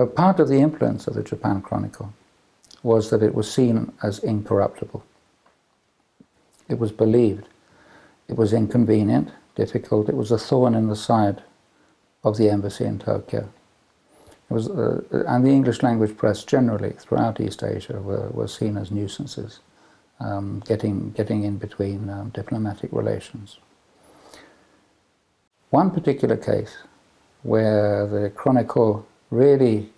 Part of the influence of the Japan Chronicle was that it was seen as incorruptible. It was believed. It was inconvenient, difficult. It was a thorn in the side of the embassy in Tokyo. It was, and the English language press generally throughout East Asia were seen as nuisances, getting in between diplomatic relations. One particular case where the Chronicle really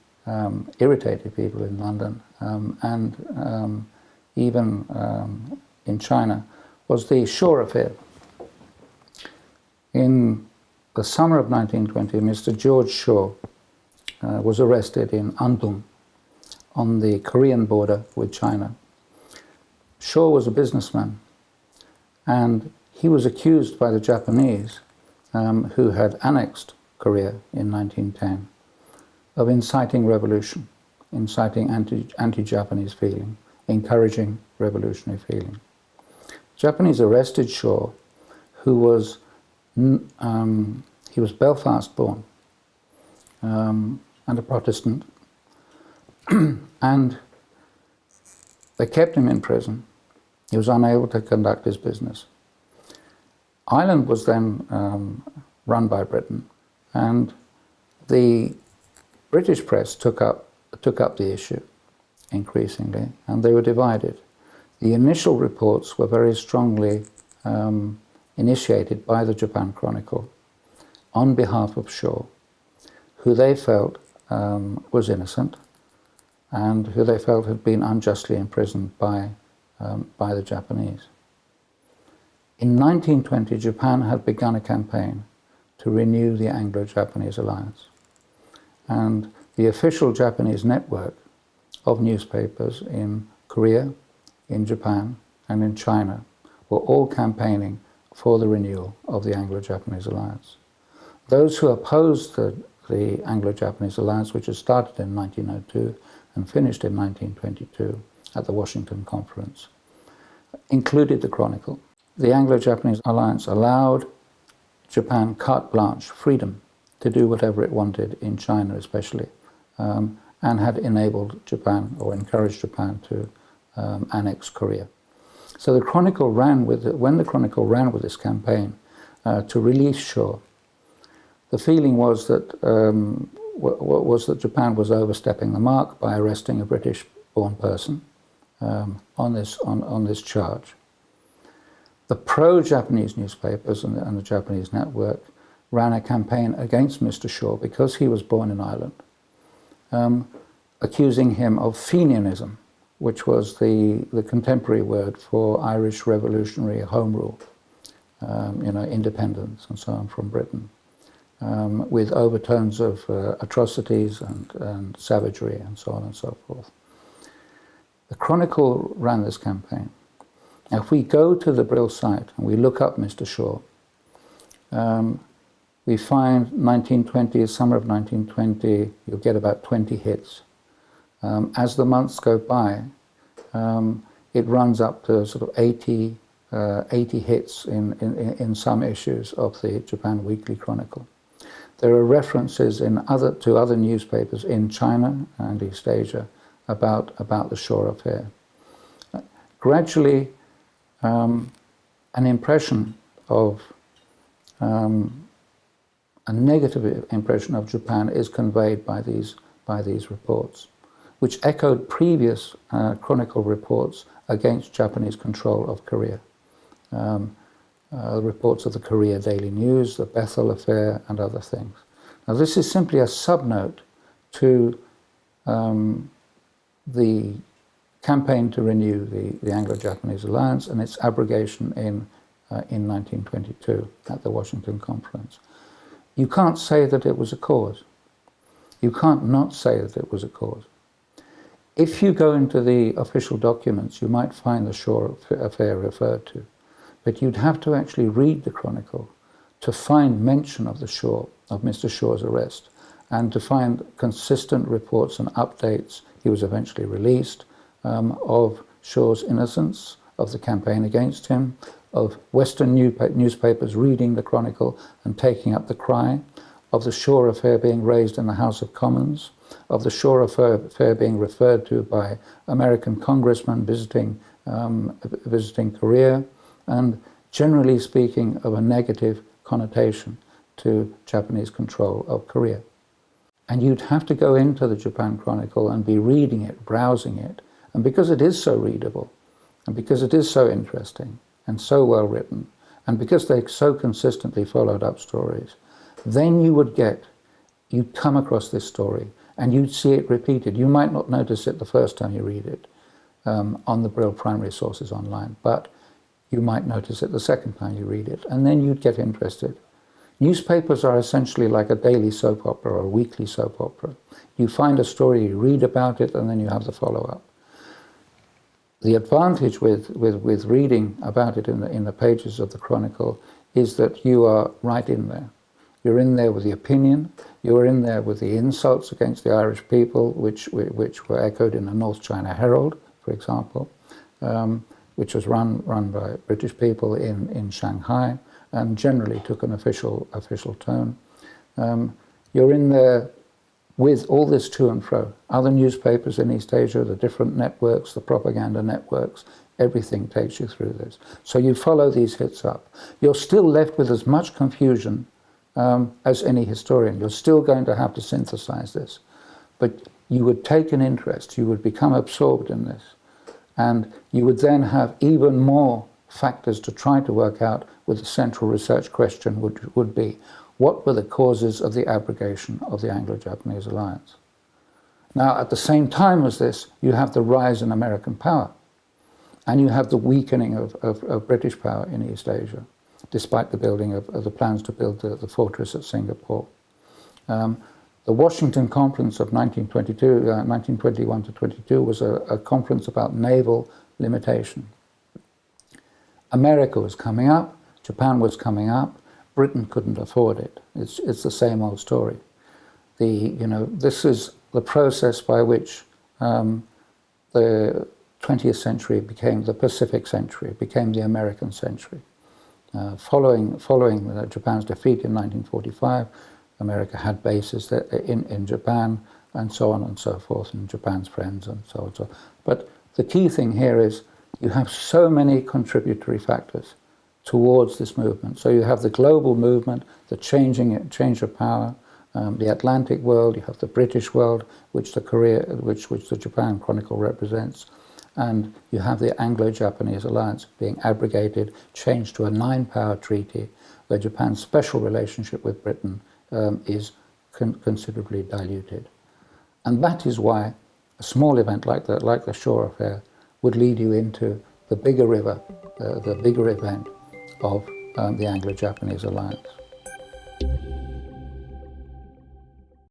irritated people in London and even in China was the Shaw affair. In the summer of 1920, Mr. George Shaw was arrested in Antung on the Korean border with China. Shaw was a businessman, and he was accused by the Japanese, who had annexed Korea in 1910, of inciting revolution, inciting anti-Japanese feeling, encouraging revolutionary feeling. Japanese arrested Shaw, who was he was Belfast born and a Protestant, and they kept him in prison. He was unable to conduct his business. Ireland was then run by Britain, and the British press took up the issue increasingly, and they were divided. The initial reports were very strongly initiated by the Japan Chronicle on behalf of Shaw, who they felt was innocent and who they felt had been unjustly imprisoned by the Japanese. In 1920, Japan had begun a campaign to renew the Anglo-Japanese Alliance, and the official Japanese network of newspapers in Korea, in Japan, and in China were all campaigning for the renewal of the Anglo-Japanese Alliance. Those who opposed the Anglo-Japanese Alliance, which had started in 1902 and finished in 1922 at the Washington Conference, included the Chronicle. The Anglo-Japanese Alliance allowed Japan carte blanche, freedom to do whatever it wanted in China especially, and had enabled Japan or encouraged Japan to annex Korea. So the Chronicle ran with it, when the Chronicle ran with this campaign to release Shaw, the feeling was that Japan was overstepping the mark by arresting a British-born person on this charge. The pro-Japanese newspapers and the Japanese network ran a campaign against Mr. Shaw because he was born in Ireland, accusing him of Fenianism, which was the contemporary word for Irish revolutionary home rule, independence and so on from Britain, with overtones of atrocities and savagery and so on and so forth. The Chronicle ran this campaign. Now, if we go to the Brill site and we look up Mr. Shaw, we find summer of 1920, you'll get about 20 hits. As the months go by, it runs up to sort of 80 hits in some issues of the Japan Weekly Chronicle. There are references to other newspapers in China and East Asia about the Shaw affair. Gradually, an impression of a negative impression of Japan is conveyed by these reports, which echoed previous Chronicle reports against Japanese control of Korea. Reports of the Korea Daily News, the Bethel affair, and other things. Now, this is simply a subnote to the campaign to renew the Anglo-Japanese Alliance and its abrogation in 1922 at the Washington Conference. You can't say that it was a cause. You can't not say that it was a cause. If you go into the official documents, you might find the Shaw affair referred to, but you'd have to actually read the Chronicle to find mention of Mr. Shaw's arrest, and to find consistent reports and updates. He was eventually released, of Shaw's innocence, of the campaign against him, of Western newspapers reading the Chronicle and taking up the cry, of the Shaw affair being raised in the House of Commons, of the shore affair being referred to by American congressmen visiting Korea, and generally speaking of a negative connotation to Japanese control of Korea. And you'd have to go into the Japan Chronicle and be reading it, browsing it, and because it is so readable, and because it is so interesting and so well written, and because they so consistently followed up stories, then you'd come across this story and you'd see it repeated. You might not notice it the first time you read it on the Brill primary sources online, but you might notice it the second time you read it, and then you'd get interested. Newspapers are essentially like a daily soap opera or a weekly soap opera. You find a story, you read about it, and then you have the follow-up. The advantage with reading about it in the pages of the Chronicle is that you are right in there. You're in there with the opinion, you're in there with the insults against the Irish people, which were echoed in the North China Herald, for example, which was run by British people in Shanghai, and generally took an official tone. You're in there with all this to and fro. Other newspapers in East Asia, the different networks, the propaganda networks, everything takes you through this. So you follow these hits up. You're still left with as much confusion as any historian. You're still going to have to synthesize this. But you would take an interest, you would become absorbed in this, and you would then have even more factors to try to work out with the central research question would be, what were the causes of the abrogation of the Anglo-Japanese Alliance? Now, at the same time as this, you have the rise in American power, and you have the weakening of British power in East Asia, despite the building of the plans to build the fortress at Singapore. The Washington Conference of 1921 to 22 was a conference about naval limitation. America was coming up, Japan was coming up, Britain couldn't afford it. It's the same old story. This is the process by which the 20th century became the Pacific century, became the American century. Following Japan's defeat in 1945, America had bases in Japan, and so on and so forth, and Japan's friends and so on. But the key thing here is you have so many contributory factors towards this movement. So you have the global movement, the change of power, the Atlantic world, you have the British world, which the Japan Chronicle represents, and you have the Anglo-Japanese Alliance being abrogated, changed to a 9-power treaty, where Japan's special relationship with Britain is considerably diluted. And that is why a small event like the Shore Affair would lead you into the bigger event of the Anglo-Japanese Alliance.